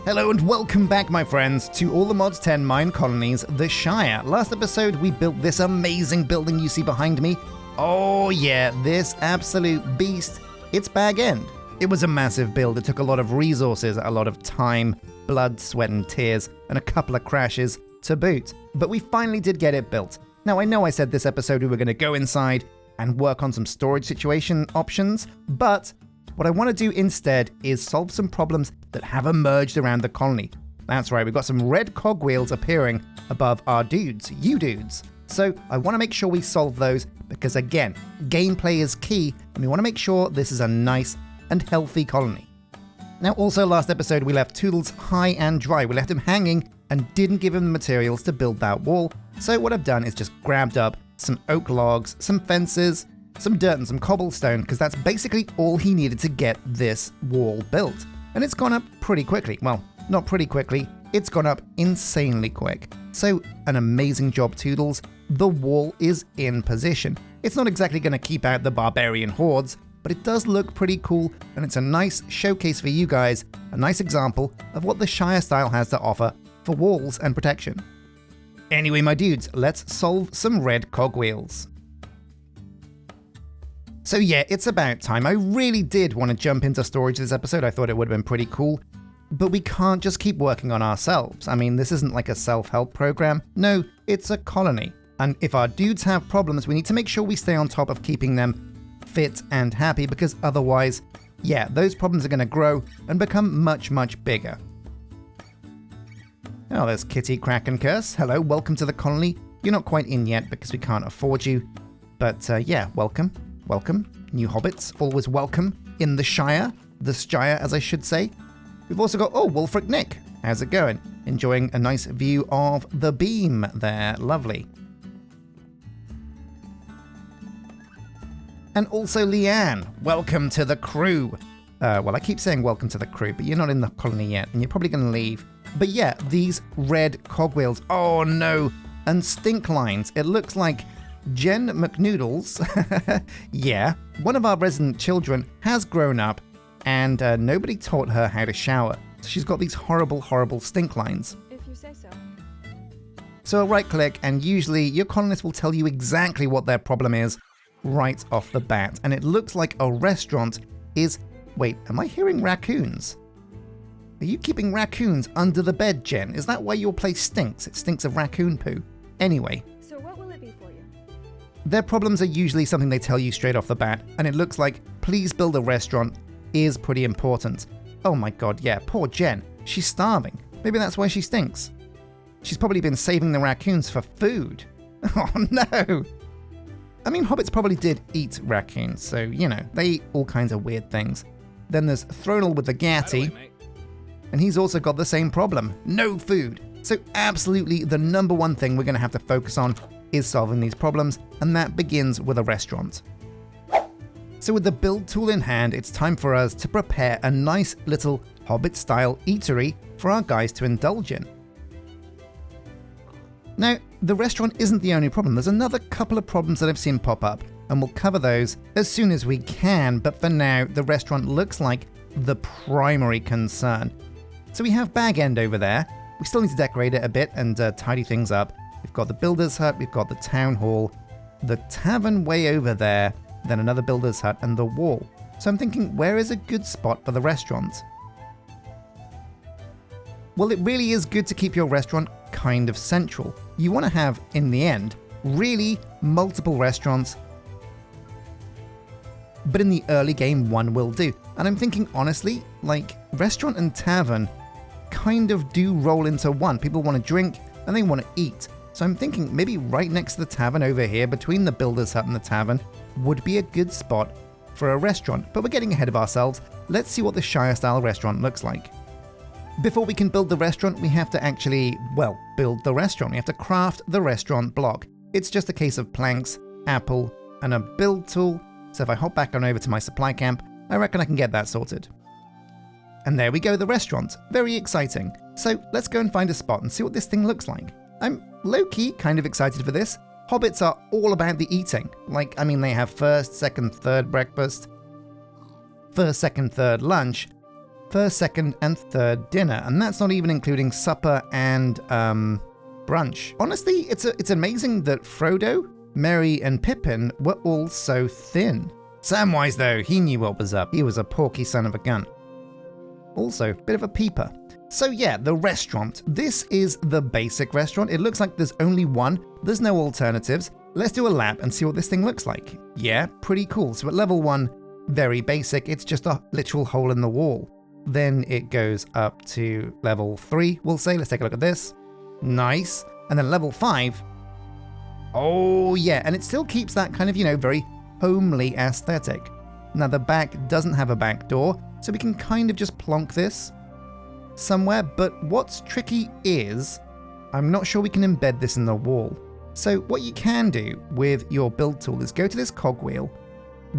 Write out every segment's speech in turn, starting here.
Hello and welcome back, my friends, to all the Mods 10 Mine Colonies, the Shire. Last episode, we built this amazing building you see behind me. Oh yeah, this absolute beast. It's Bag End. It was a massive build. It took a lot of resources, a lot of time, blood, sweat and tears, and a couple of crashes to boot. But we finally did get it built. Now, I know I said this episode we were going to go inside and work on some storage situation options, but what I want to do instead is solve some problems that have emerged around the colony. That's right, we've got some red cogwheels appearing above our dudes, you dudes. So I want to make sure we solve those because, again, gameplay is key and we want to make sure this is a nice and healthy colony. Now, also last episode we left Toodles high and dry. We left him hanging and didn't give him the materials to build that wall. So what I've done is just grabbed up some oak logs, some fences, some dirt and some cobblestone, because that's basically all he needed to get this wall built. And it's gone up pretty quickly. Well, not pretty quickly, it's gone up insanely quick. So an amazing job, Toodles. The wall is in position. It's not exactly going to keep out the barbarian hordes, but it does look pretty cool, and it's a nice showcase for you guys, a nice example of what the Shire style has to offer for walls and protection. Anyway, my dudes, let's solve some red cogwheels. So yeah, it's about time. I really did want to jump into storage this episode. I thought it would have been pretty cool. But we can't just keep working on ourselves. I mean, this isn't like a self-help program. No, it's a colony. And if our dudes have problems, we need to make sure we stay on top of keeping them fit and happy, because otherwise, yeah, those problems are going to grow and become much, much bigger. Oh, there's Kitty Kraken Curse. Hello, welcome to the colony. You're not quite in yet because we can't afford you. But yeah, welcome. Welcome. New hobbits, always welcome in the Shire as I should say. We've also got, oh, Wolfric Nick. How's it going? Enjoying a nice view of the beam there. Lovely. And also Leanne, welcome to the crew. Well, I keep saying welcome to the crew, but you're not in the colony yet, and you're probably going to leave. But yeah, these red cogwheels. Oh no. And stink lines. It looks like Jen McNoodles, yeah, one of our resident children has grown up and nobody taught her how to shower. So she's got these horrible, horrible stink lines. If you say so. So I'll right click and usually your colonist will tell you exactly what their problem is right off the bat. And it looks like a restaurant is... Wait, am I hearing raccoons? Are you keeping raccoons under the bed, Jen? Is that why your place stinks? It stinks of raccoon poo. Anyway. Their problems are usually something they tell you straight off the bat, and it looks like please build a restaurant is pretty important. Oh my god, yeah, poor Jen. She's starving. Maybe that's why she stinks. She's probably been saving the raccoons for food. Oh no! I mean, hobbits probably did eat raccoons, so, you know, they eat all kinds of weird things. Then there's Thronal with the Gatty, and he's also got the same problem. No food. So absolutely the number one thing we're going to have to focus on is solving these problems, and that begins with a restaurant. So with the build tool in hand, it's time for us to prepare a nice little Hobbit-style eatery for our guys to indulge in. Now, the restaurant isn't the only problem. There's another couple of problems that I've seen pop up, and we'll cover those as soon as we can, but for now, the restaurant looks like the primary concern. So we have Bag End over there. We still need to decorate it a bit and tidy things up. We've got the builder's hut, we've got the town hall, the tavern way over there, then another builder's hut and the wall. So I'm thinking, where is a good spot for the restaurant? Well, it really is good to keep your restaurant kind of central. You want to have, in the end, really multiple restaurants, but in the early game, one will do. And I'm thinking, honestly, like, restaurant and tavern kind of do roll into one. People want to drink and they want to eat. So I'm thinking maybe right next to the tavern over here, between the builder's hut and the tavern, would be a good spot for a restaurant. But we're getting ahead of ourselves. Let's see what the Shire-style restaurant looks like. Before we can build the restaurant, we have to actually, well, build the restaurant. We have to craft the restaurant block. It's just a case of planks, apple, and a build tool. So if I hop back on over to my supply camp, I reckon I can get that sorted. And there we go, the restaurant. Very exciting. So let's go and find a spot and see what this thing looks like. I'm low-key kind of excited for this. Hobbits are all about the eating. Like, I mean, they have first, second, third breakfast, first, second, third lunch. first, second, and third dinner. And that's not even including supper and brunch. Honestly, it's amazing that Frodo, Merry, and Pippin were all so thin. Samwise, though, he knew what was up. He was a porky son of a gun. Also, bit of a peeper. So yeah, the restaurant. This is the basic restaurant. It looks like there's only one. There's no alternatives. Let's do a lap and see what this thing looks like. Yeah, pretty cool. So at level 1, very basic. It's just a literal hole in the wall. Then it goes up to level 3, we'll say. Let's take a look at this. Nice. And then level 5. Oh yeah, and it still keeps that kind of, very homely aesthetic. Now the back doesn't have a back door, so we can kind of just plonk this somewhere, but what's tricky is, I'm not sure we can embed this in the wall. So what you can do with your build tool is go to this cogwheel,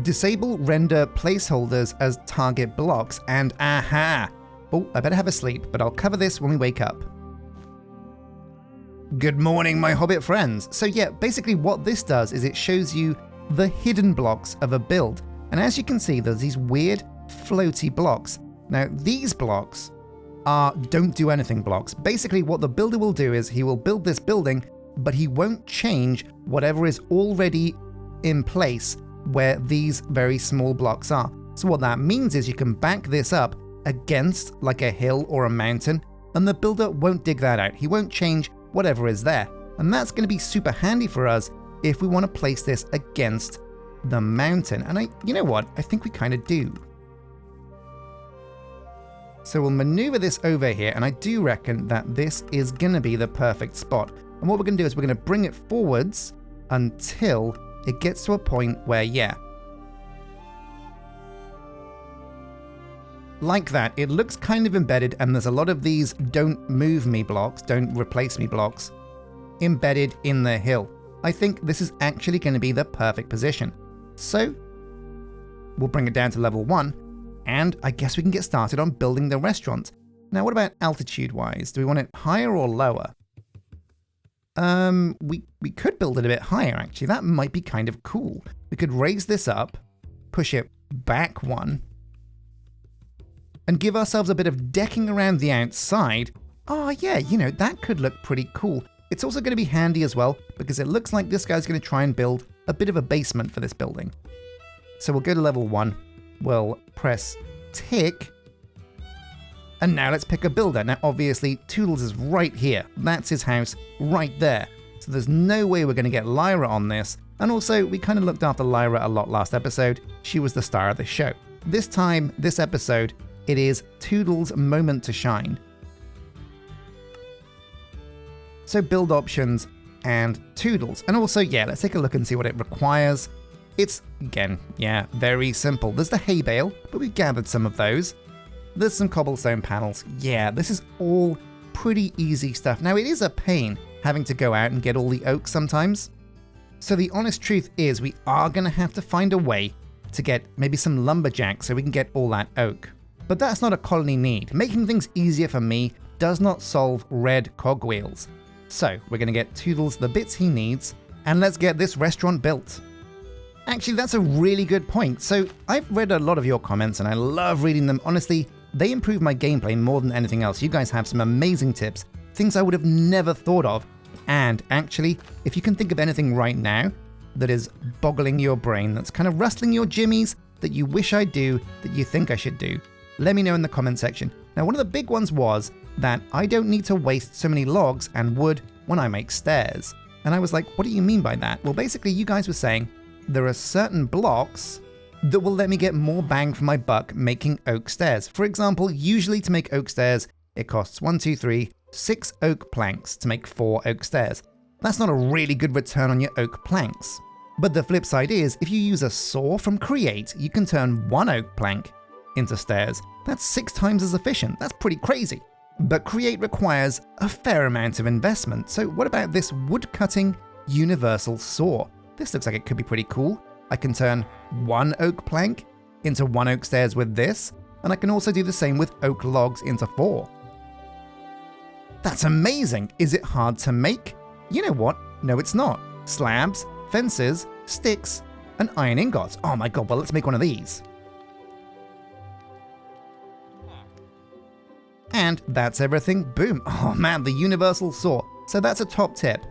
disable render placeholders as target blocks, and aha! Oh, I better have a sleep, but I'll cover this when we wake up. Good morning, my Hobbit friends. So yeah, basically what this does is it shows you the hidden blocks of a build. And as you can see, there's these weird floaty blocks. Now these blocks are don't do anything blocks. Basically what the builder will do is he will build this building, but he won't change whatever is already in place where these very small blocks are. So what that means is you can back this up against like a hill or a mountain, and the builder won't dig that out. He won't change whatever is there. And that's going to be super handy for us if we want to place this against the mountain. And you know what? I think we kind of do. So we'll maneuver this over here, and I do reckon that this is going to be the perfect spot. And what we're going to do is we're going to bring it forwards until it gets to a point where, yeah, like that. It looks kind of embedded, and there's a lot of these don't move me blocks, don't replace me blocks, embedded in the hill. I think this is actually going to be the perfect position. So we'll bring it down to level 1, and I guess we can get started on building the restaurant. Now, what about altitude-wise? Do we want it higher or lower? We could build it a bit higher, actually. That might be kind of cool. We could raise this up, push it back 1, and give ourselves a bit of decking around the outside. Oh yeah, that could look pretty cool. It's also going to be handy as well, because it looks like this guy's going to try and build a bit of a basement for this building. So we'll go to level 1. We'll press tick. And now let's pick a builder. Now obviously Toodles is right here. That's his house right there. So there's no way we're going to get Lyra on this. And also we kind of looked after Lyra a lot last episode. She was the star of the show. This time, this episode, it is Toodles' moment to shine. So build options and Toodles. And also, yeah, let's take a look and see what it requires. It's, again, yeah, very simple. There's the hay bale, but we've gathered some of those. There's some cobblestone panels. Yeah, this is all pretty easy stuff. Now, it is a pain having to go out and get all the oak sometimes. So the honest truth is we are going to have to find a way to get maybe some lumberjacks so we can get all that oak. But that's not a colony need. Making things easier for me does not solve red cogwheels. So we're going to get Toodles the bits he needs, and let's get this restaurant built. Actually, that's a really good point. So I've read a lot of your comments and I love reading them. Honestly, they improve my gameplay more than anything else. You guys have some amazing tips, things I would have never thought of. And actually, if you can think of anything right now that is boggling your brain, that's kind of rustling your jimmies, that you wish I do, that you think I should do, let me know in the comment section. Now, one of the big ones was that I don't need to waste so many logs and wood when I make stairs. And I was like, what do you mean by that? Well, basically, you guys were saying there are certain blocks that will let me get more bang for my buck making oak stairs. For example, usually to make oak stairs, it costs 6 oak planks to make 4 oak stairs. That's not a really good return on your oak planks. But the flip side is, if you use a saw from Create, you can turn 1 oak plank into stairs. That's 6 times as efficient. That's pretty crazy. But Create requires a fair amount of investment. So what about this wood-cutting universal saw? This looks like it could be pretty cool. I can turn 1 oak plank into 1 oak stairs with this, and I can also do the same with oak logs into 4. That's amazing! Is it hard to make? You know what? No, it's not. Slabs, fences, sticks, and iron ingots. Oh my god, well, let's make one of these. And that's everything. Boom. Oh man, the universal saw. So that's a top tip.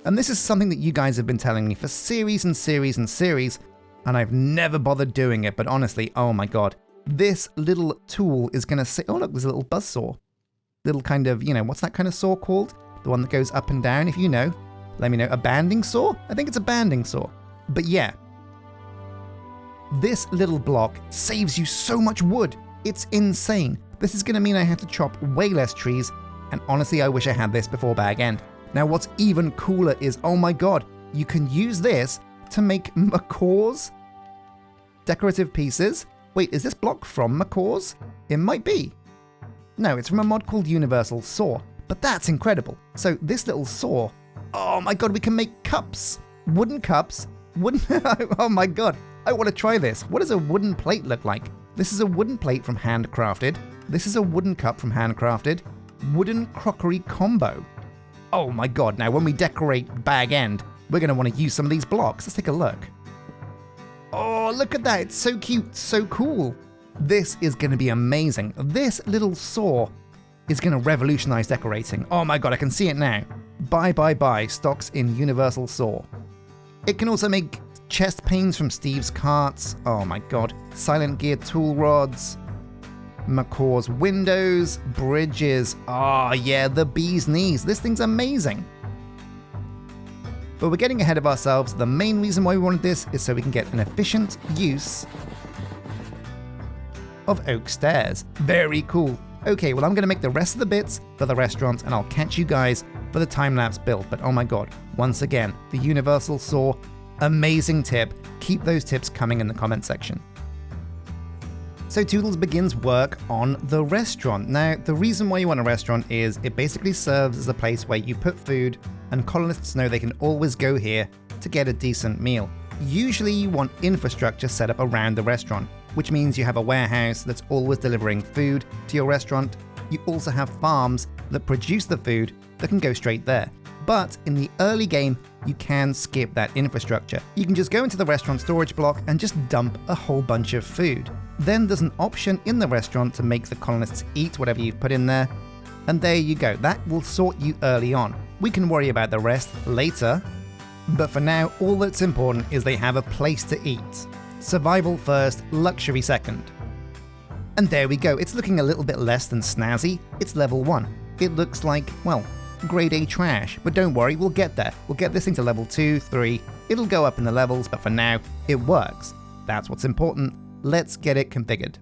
And this is something that you guys have been telling me for series and series and series, and I've never bothered doing it, but honestly, oh my god. This little tool is going to say, oh look, there's a little buzzsaw. Little kind of, you know, what's that kind of saw called? The one that goes up and down, if you know. Let me know. A banding saw? I think it's a banding saw. But yeah. This little block saves you so much wood. It's insane. This is going to mean I have to chop way less trees, and honestly, I wish I had this before bag end. Now, what's even cooler is, oh my god, you can use this to make macaws? Decorative pieces? Wait, is this block from macaws? It might be. No, it's from a mod called Universal Saw, but that's incredible. So this little saw, oh my god, we can make cups. Wooden cups. Oh my god, I want to try this. What does a wooden plate look like? This is a wooden plate from Handcrafted. This is a wooden cup from Handcrafted. Wooden crockery combo. Oh my god, now when we decorate bag end, we're going to want to use some of these blocks. Let's take a look. Oh, look at that. It's so cute, so cool. This is going to be amazing. This little saw is going to revolutionize decorating. Oh my god, I can see it now. Buy stocks in Universal Saw. It can also make chest panes from Steve's carts. Oh my god. Silent Gear tool rods. Macaw's windows, bridges. Oh yeah, the bee's knees. This thing's amazing. But we're getting ahead of ourselves. The main reason why we wanted this is so we can get an efficient use of oak stairs. Very cool. Okay, well I'm going to make the rest of the bits for the restaurant, and I'll catch you guys for the time-lapse build. But oh my god, once again, the Universal Saw, amazing tip. Keep those tips coming in the comment section. So Toodles begins work on the restaurant. Now, the reason why you want a restaurant is it basically serves as a place where you put food, and colonists know they can always go here to get a decent meal. Usually you want infrastructure set up around the restaurant, which means you have a warehouse that's always delivering food to your restaurant. You also have farms that produce the food that can go straight there. But in the early game, you can skip that infrastructure. You can just go into the restaurant storage block and just dump a whole bunch of food. Then there's an option in the restaurant to make the colonists eat whatever you've put in there. And there you go. That will sort you early on. We can worry about the rest later. But for now, all that's important is they have a place to eat. Survival first, luxury second. And there we go. It's looking a little bit less than snazzy. It's level 1. It looks like, well, grade A trash, but don't worry, we'll get there. We'll get this thing to level 2, 3, it'll go up in the levels, but for now, it works. That's what's important. Let's get it configured.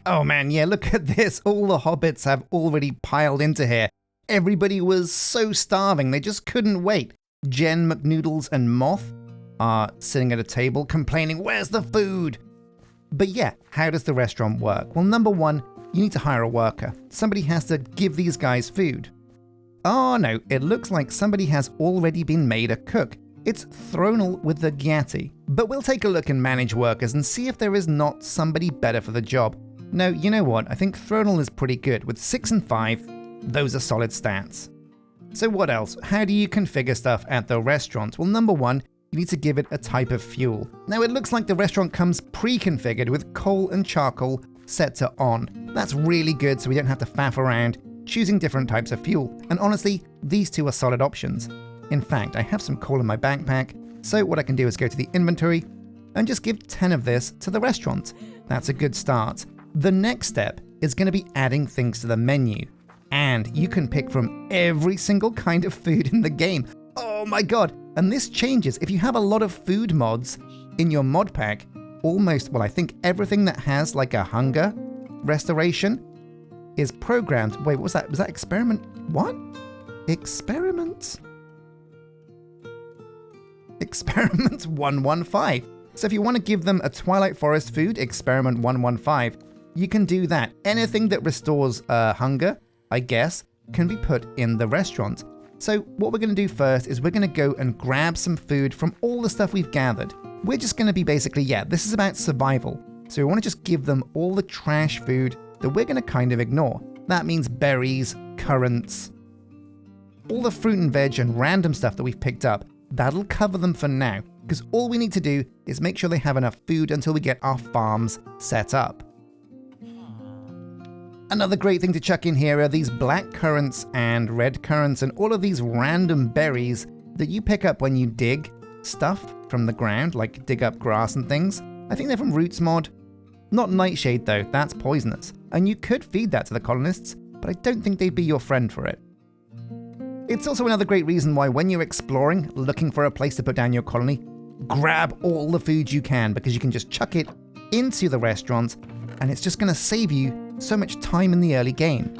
Oh man, yeah, look at this. All the hobbits have already piled into here. Everybody was so starving, they just couldn't wait. Jen, McNoodles, and Moth are sitting at a table complaining, where's the food? But yeah, how does the restaurant work? Well, number 1, you need to hire a worker. Somebody has to give these guys food. Oh no, it looks like somebody has already been made a cook. It's Thronal with the Gyati. But we'll take a look and manage workers and see if there is not somebody better for the job. No, you know what, I think Thronal is pretty good. With 6 and 5, those are solid stats. So what else? How do you configure stuff at the restaurant? Well, number 1, you need to give it a type of fuel. Now it looks like the restaurant comes pre-configured with coal and charcoal set to on. That's really good so we don't have to faff around choosing different types of fuel. And honestly, these two are solid options. In fact, I have some coal in my backpack, so what I can do is go to the inventory and just give 10 of this to the restaurant. That's a good start. The next step is going to be adding things to the menu. And you can pick from every single kind of food in the game. Oh my god! And this changes. If you have a lot of food mods in your mod pack, almost, well, I think everything that has like a hunger restoration is programmed. Wait, what was that? Was that experiment? What? Experiment 115. So if you want to give them a Twilight Forest food, experiment 115, you can do that. Anything that restores hunger, I guess, can be put in the restaurant. So what we're going to do first is we're going to go and grab some food from all the stuff we've gathered. We're just going to be basically, yeah, this is about survival. So we want to just give them all the trash food that we're going to kind of ignore. That means berries, currants, all the fruit and veg and random stuff that we've picked up. That'll cover them for now, because all we need to do is make sure they have enough food until we get our farms set up. Another great thing to chuck in here are these black currants and red currants and all of these random berries that you pick up when you dig stuff from the ground, like dig up grass and things. I think they're from Roots mod. Not nightshade though, that's poisonous. And you could feed that to the colonists, but I don't think they'd be your friend for it. It's also another great reason why when you're exploring, looking for a place to put down your colony, grab all the food you can, because you can just chuck it into the restaurant and it's just going to save you so much time in the early game.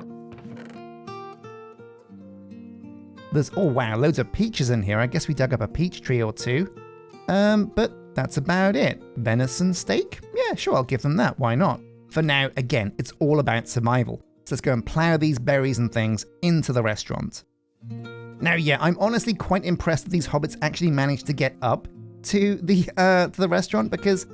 There's, oh wow, loads of peaches in here. I guess we dug up a peach tree or two. But that's about it. Venison steak? Yeah, sure, I'll give them that. Why not? For now, again, it's all about survival. So let's go and plow these berries and things into the restaurant. Now, yeah, I'm honestly quite impressed that these hobbits actually managed to get up to the restaurant, because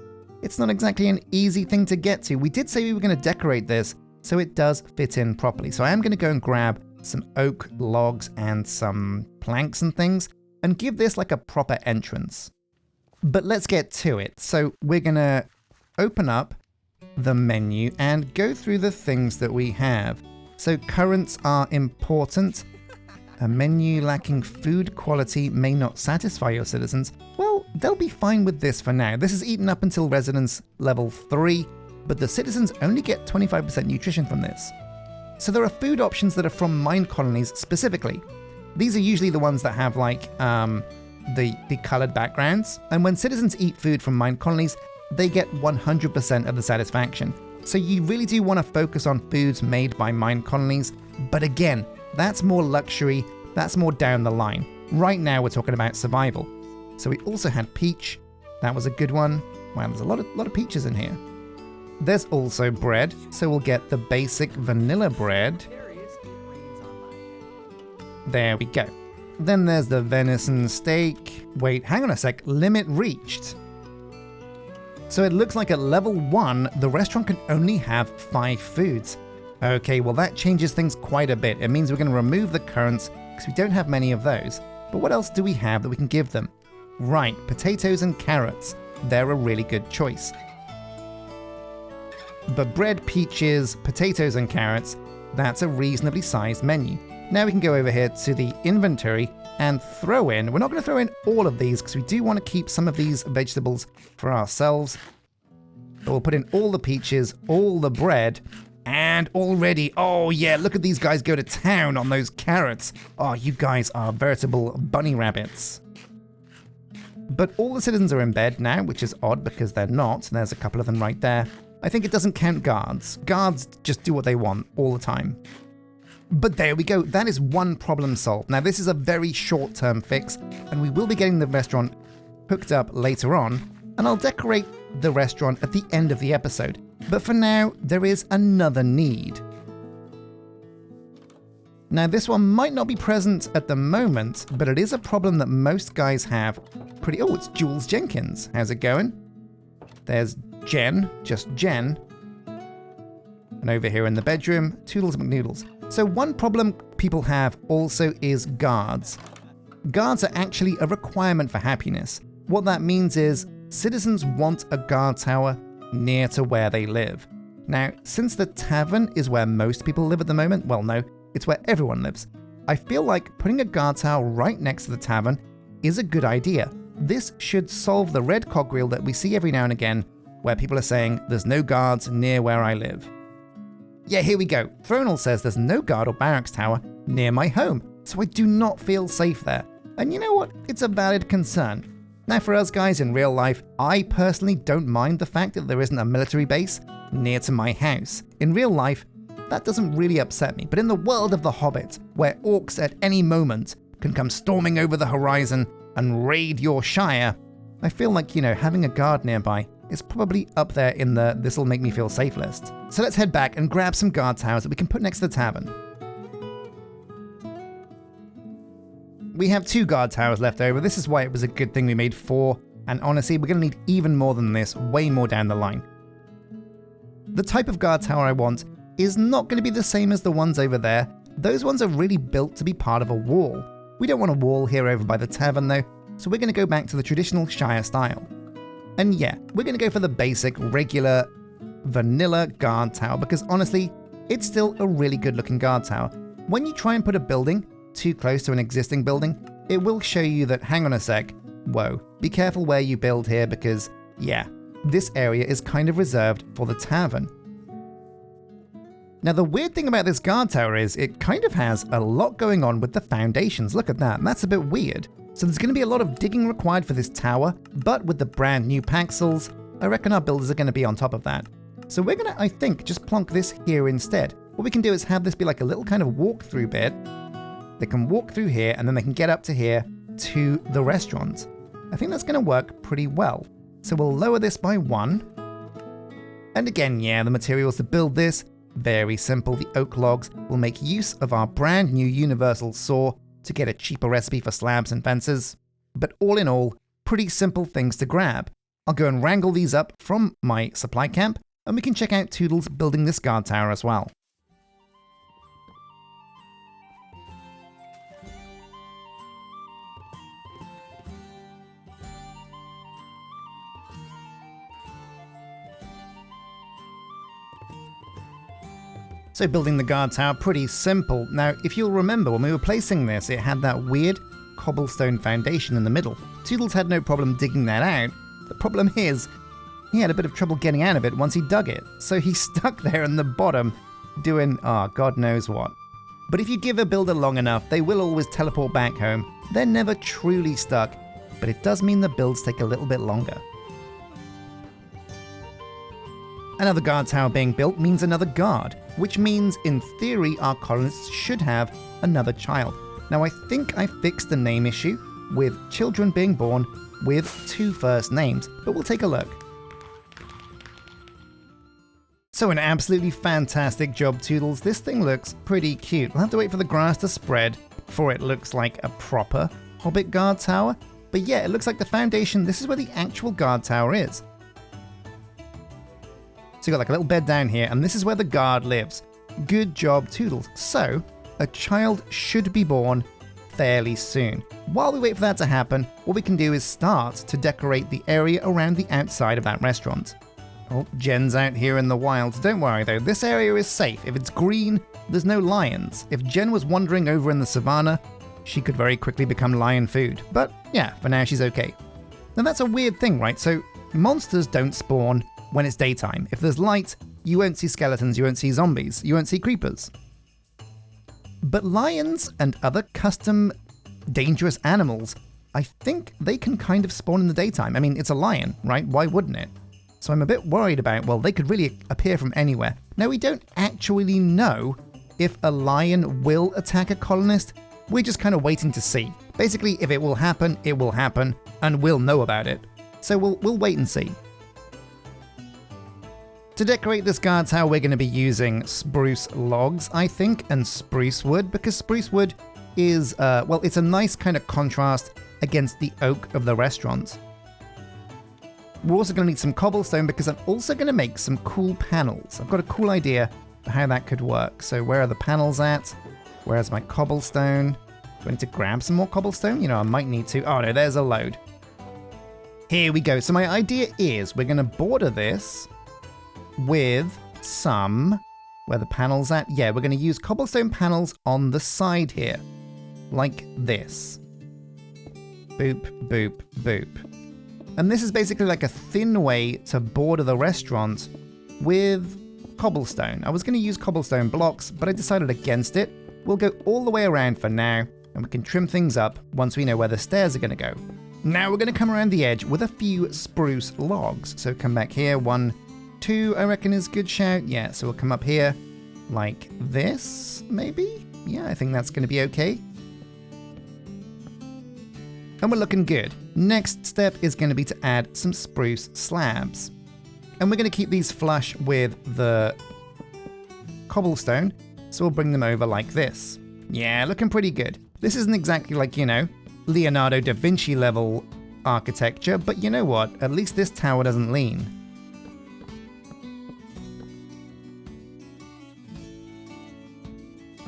it's not exactly an easy thing to get to. We did say we were going to decorate this so it does fit in properly. So I am going to go and grab some oak logs and some planks and things and give this like a proper entrance. But let's get to it. So we're going to open up the menu and go through the things that we have. So currants are important. A menu lacking food quality may not satisfy your citizens. Well, they'll be fine with this for now. This is eaten up until residence level 3, but the citizens only get 25% nutrition from this. So there are food options that are from mine colonies specifically. These are usually the ones that have like the colored backgrounds. And when citizens eat food from mine colonies, they get 100% of the satisfaction. So you really do want to focus on foods made by mine colonies. But again, that's more luxury, that's more down the line. Right now we're talking about survival. So we also had peach. That was a good one. Wow, there's a lot of peaches in here. There's also bread, so we'll get the basic vanilla bread. There we go. Then there's the venison steak. Wait, hang on a sec, limit reached. So it looks like at level 1, the restaurant can only have 5 foods. Okay, well that changes things quite a bit. It means we're going to remove the currants because we don't have many of those. But what else do we have that we can give them? Right, potatoes and carrots. They're a really good choice. But bread, peaches, potatoes and carrots, that's a reasonably sized menu. Now we can go over here to the inventory and throw in, we're not going to throw in all of these because we do want to keep some of these vegetables for ourselves. But we'll put in all the peaches, all the bread, and already, oh yeah, look at these guys go to town on those carrots. Oh, you guys are veritable bunny rabbits. But all the citizens are in bed now, which is odd because they're not. There's a couple of them right there. I think it doesn't count guards. Guards just do what they want all the time. But there we go, that is one problem solved. Now this is a very short-term fix, and we will be getting the restaurant hooked up later on, and I'll decorate the restaurant at the end of the episode. But for now, there is another need. Now this one might not be present at the moment, but it is a problem that most guys have. Oh, it's Jules Jenkins. How's it going? There's Jen, just Jen. And over here in the bedroom, Toodles McNoodles. So one problem people have also is guards. Guards are actually a requirement for happiness. What that means is citizens want a guard tower near to where they live. Now, since the tavern is where most people live at the moment, well no, it's where everyone lives, I feel like putting a guard tower right next to the tavern is a good idea. This should solve the red cogwheel that we see every now and again, where people are saying, there's no guards near where I live. Yeah, here we go. Thronal says there's no guard or barracks tower near my home, so I do not feel safe there. And you know what? It's a valid concern. Now for us guys in real life, I personally don't mind the fact that there isn't a military base near to my house. In real life, that doesn't really upset me, but in the world of The Hobbit, where orcs at any moment can come storming over the horizon and raid your Shire, I feel like, you know, having a guard nearby is probably up there in the this'll make me feel safe list. So let's head back and grab some guard towers that we can put next to the tavern. We have 2 guard towers left over. This is why it was a good thing we made 4, and honestly, we're going to need even more than this, way more down the line. The type of guard tower I want is not going to be the same as the ones over there. Those ones are really built to be part of a wall. We don't want a wall here over by the tavern though, so we're going to go back to the traditional Shire style. And yeah, we're going to go for the basic, regular, vanilla guard tower because honestly, it's still a really good looking guard tower. When you try and put a building too close to an existing building, it will show you that, hang on a sec, whoa, be careful where you build here because, yeah, this area is kind of reserved for the tavern. Now the weird thing about this guard tower is it kind of has a lot going on with the foundations. Look at that, that's a bit weird. So there's going to be a lot of digging required for this tower, but with the brand new paxels, I reckon our builders are going to be on top of that. So we're going to, I think, just plonk this here instead. What we can do is have this be like a little kind of walk-through bit. They can walk through here and then they can get up to here to the restaurant. I think that's going to work pretty well. So we'll lower this by 1. And again, yeah, the materials to build this, very simple. The oak logs will make use of our brand new universal saw to get a cheaper recipe for slabs and fences. But all in all, pretty simple things to grab. I'll go and wrangle these up from my supply camp, and we can check out Toodles building this guard tower as well. So building the guard tower, pretty simple. Now, if you'll remember, when we were placing this, it had that weird cobblestone foundation in the middle. Toodles had no problem digging that out. The problem is, he had a bit of trouble getting out of it once he dug it. So he's stuck there in the bottom, doing, God knows what. But if you give a builder long enough, they will always teleport back home. They're never truly stuck, but it does mean the builds take a little bit longer. Another guard tower being built means another guard, which means in theory our colonists should have another child. Now I think I fixed the name issue with children being born with 2 first names, but we'll take a look. So an absolutely fantastic job, Toodles. This thing looks pretty cute. We'll have to wait for the grass to spread before it looks like a proper Hobbit guard tower. But yeah, it looks like the foundation, this is where the actual guard tower is. So you've got like a little bed down here, and this is where the guard lives. Good job, Toodles. So, a child should be born fairly soon. While we wait for that to happen, what we can do is start to decorate the area around the outside of that restaurant. Oh, Jen's out here in the wilds. Don't worry though, this area is safe. If it's green, there's no lions. If Jen was wandering over in the savannah, she could very quickly become lion food. But yeah, for now she's okay. Now that's a weird thing, right? So, monsters don't spawn when it's daytime. If there's light, you won't see skeletons, you won't see zombies, you won't see creepers. But lions and other custom dangerous animals, I think they can kind of spawn in the daytime. I mean, it's a lion, right? Why wouldn't it? So I'm a bit worried about, well, they could really appear from anywhere. Now, we don't actually know if a lion will attack a colonist. We're just kind of waiting to see. Basically, if it will happen, and we'll know about it. So we'll wait and see. To decorate this guard tower, we're going to be using spruce logs, I think, and spruce wood, because spruce wood is, well, it's a nice kind of contrast against the oak of the restaurant. We're also going to need some cobblestone because I'm also going to make some cool panels. I've got a cool idea for how that could work. So where are the panels at? Where's my cobblestone? Do I need to grab some more cobblestone? You know, I might need to. Oh no, there's a load. Here we go. So my idea is we're going to border this with some, where the panels at? Yeah, we're going to use cobblestone panels on the side here, like this. Boop, boop, boop. And this is basically like a thin way to border the restaurant with cobblestone. I was going to use cobblestone blocks, but I decided against it. We'll go all the way around for now, and we can trim things up once we know where the stairs are going to go. Now we're going to come around the edge with a few spruce logs. So come back here, 1, 2, I reckon is a good shout. Yeah, so we'll come up here like this, maybe? Yeah, I think that's going to be okay. And we're looking good. Next step is going to be to add some spruce slabs. And we're going to keep these flush with the cobblestone, so we'll bring them over like this. Yeah, looking pretty good. This isn't exactly like, you know, Leonardo da Vinci level architecture, but you know what? At least this tower doesn't lean.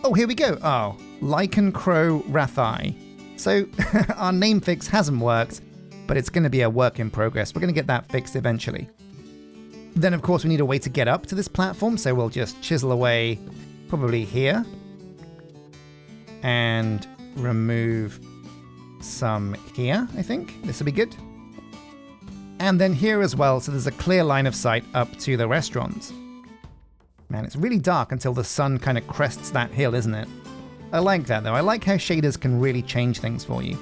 Oh, here we go. Oh, Lycan Crow Rathai. So our name fix hasn't worked, but it's going to be a work in progress. We're going to get that fixed eventually. Then of course we need a way to get up to this platform, so we'll just chisel away probably here. And remove some here, I think. This will be good. And then here as well, so there's a clear line of sight up to the restaurants. Man, it's really dark until the sun kind of crests that hill, isn't it? I like that though. I like how shaders can really change things for you.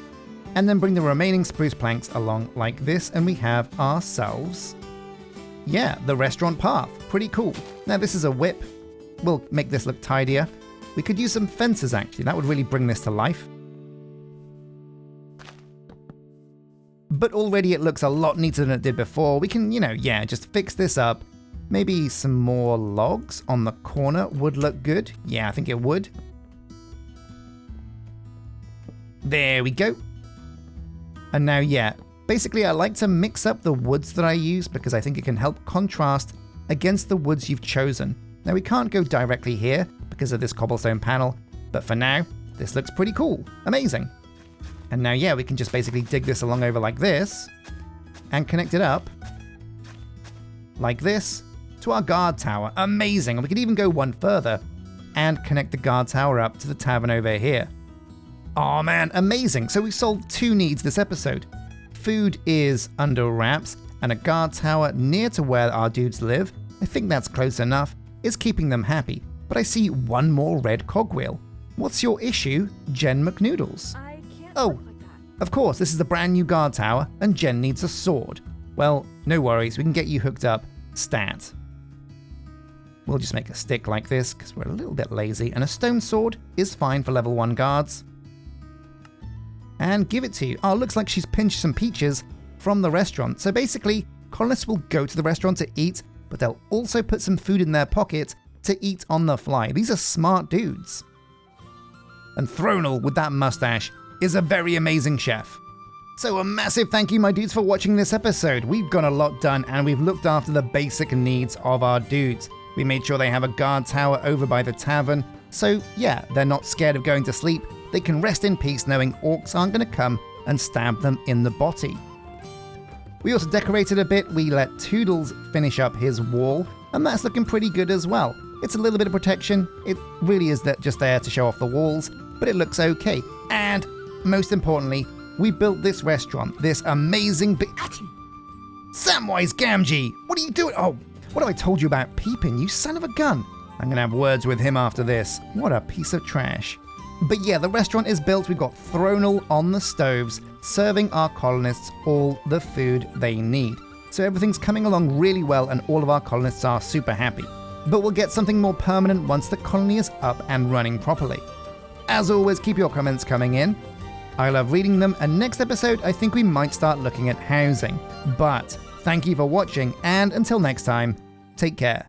And then bring the remaining spruce planks along like this, and we have ourselves, yeah, the restaurant path. Pretty cool. Now this is a whip. We'll make this look tidier. We could use some fences actually. That would really bring this to life. But already it looks a lot neater than it did before. We can, just fix this up. Maybe some more logs on the corner would look good. Yeah, I think it would. There we go. And now, yeah, basically I like to mix up the woods that I use because I think it can help contrast against the woods you've chosen. Now we can't go directly here because of this cobblestone panel, but for now, this looks pretty cool. Amazing. And now, yeah, we can just basically dig this along over like this and connect it up like this to our guard tower. Amazing. And we could even go one further and connect the guard tower up to the tavern over here. Oh man, amazing. So we've solved 2 needs this episode. Food is under wraps, and a guard tower near to where our dudes live, I think that's close enough, is keeping them happy. But I see one more red cogwheel. What's your issue, Jen McNoodles? I can't Oh, work like that. of course, this is a brand new guard tower, and Jen needs a sword. Well, no worries, we can get you hooked up. Stat. We'll just make a stick like this, because we're a little bit lazy, and a stone sword is fine for level 1 guards. And give it to you. Oh, looks like she's pinched some peaches from the restaurant. So basically, colonists will go to the restaurant to eat, but they'll also put some food in their pocket to eat on the fly. These are smart dudes. And Thronal, with that mustache, is a very amazing chef. So a massive thank you, my dudes, for watching this episode. We've got a lot done, and we've looked after the basic needs of our dudes. We made sure they have a guard tower over by the tavern, so yeah, they're not scared of going to sleep. They can rest in peace knowing orcs aren't going to come and stab them in the body. We also decorated a bit. We let Toodles finish up his wall, and that's looking pretty good as well. It's a little bit of protection. It really is just there to show off the walls, but it looks okay. And most importantly, we built this restaurant, this amazing Samwise Gamgee! What are you doing? Oh, what have I told you about Peepin, you son of a gun? I'm gonna have words with him after this. What a piece of trash. But yeah, the restaurant is built. We've got Thronal on the stoves, serving our colonists all the food they need. So everything's coming along really well, and all of our colonists are super happy. But we'll get something more permanent once the colony is up and running properly. As always, keep your comments coming in. I love reading them, and next episode I think we might start looking at housing. But thank you for watching, and until next time, take care.